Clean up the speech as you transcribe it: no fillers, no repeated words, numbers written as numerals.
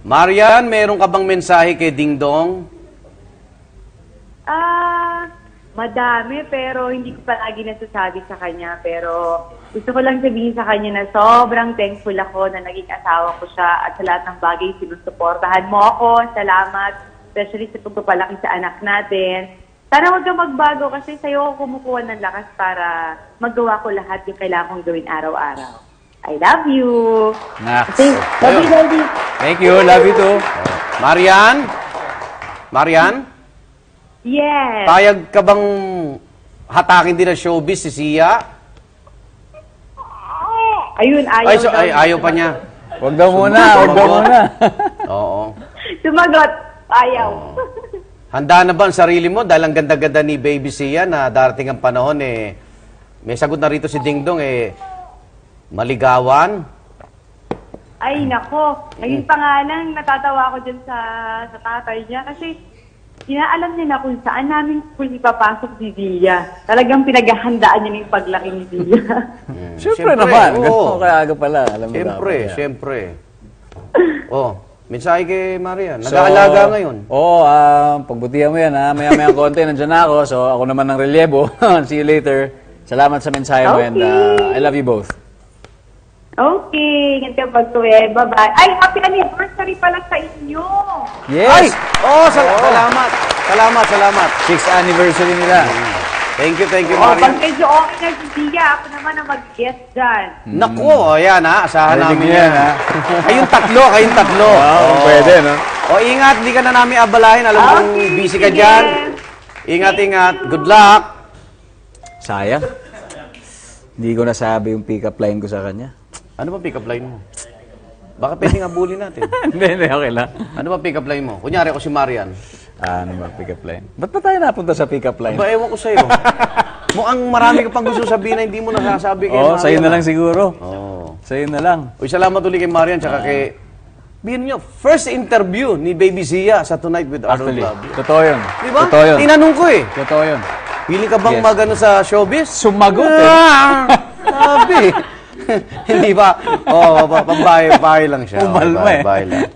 Marian, meron ka bang mensahe kay Ding Dong? Madami, pero hindi ko palagi nasasabi sa kanya. Pero gusto ko lang sabihin sa kanya na sobrang thankful ako na naging asawa ko siya at sa lahat ng bagay sinusuportahan mo ako. Salamat, especially sa pagpapalaki sa anak natin. Sana huwag kang magbago kasi sa'yo ako kumukuha ng lakas para magawa ko lahat yung kailangan kong gawin araw-araw. I love you. Love you. Thank you. Love you too. Marian? Marian? Yes. Payag ka bang hatakin din ng showbiz si Sia? Ayun, ayaw ayaw pa niya. Huwag daw muna. Huwag daw muna. Oo. Sumagot. Ayaw. Handa na ba ang sarili mo? Dahil ang ganda-ganda ni Baby Sia na darating ang panahon may sagot na rito si Ding Dong maligawan. Ay, nako. Ngayon pa nga lang, natatawa ko dyan sa tatay niya kasi inaalam niya na kung saan namin kung ipapasok si Zia. Talagang pinaghahandaan niya yung paglaki ni Zia. Siyempre naman. Ganun kaya aga pala. Alam mo Siyempre. Mensahe kay Marian. Nag-aalaga ngayon. Pagbutihan mo yan ha. Maya-maya konti, nandiyan na ako. So ako naman ng relyebo. See you later. Salamat sa mensahe mo and I love you both. Okay, ganito pagtuwi. Bye-bye. Ay, happy anniversary pala sa inyo. Yes! Salamat. Salamat. 6th anniversary nila. Thank you, Marian. Pag medyo okay na si Zia, ako naman ang mag-guest dyan. Naku, ayan ha. Asahan namin yan ha. Kayong tatlo. Pwede, no? Ingat, di ka na namin abalahin. Alam kong busy ka dyan. Ingat. Good luck. Sayang. Hindi ko nasabi yung pick-up line ko sa kanya. Ano ba pick-up line mo? Baka pwedeng abulin natin. Hindi, okay lang. Ano ba pick-up line mo? Kunyari ako si Marian. Ano ba pick-up line? Ba't ba tayo napunta sa pick-up line? Ewan ko sa'yo. Mukhang marami ka pang gusto sabihin na hindi mo nasasabi kay Marian. Sa'yo na lang siguro. Sa'yo na lang. Salamat ulit kay Marian tsaka kay... Bihin nyo, first interview ni Baby Zia sa Tonight with Arnold Love. Totoo yun. Diba? Totoo yun. Tinanong ko Totoo yun. Pili ka bang magano sa showbiz? Sumagot Sabi. Hindi ba? Pambahay lang siya. Umalma Bahay lang.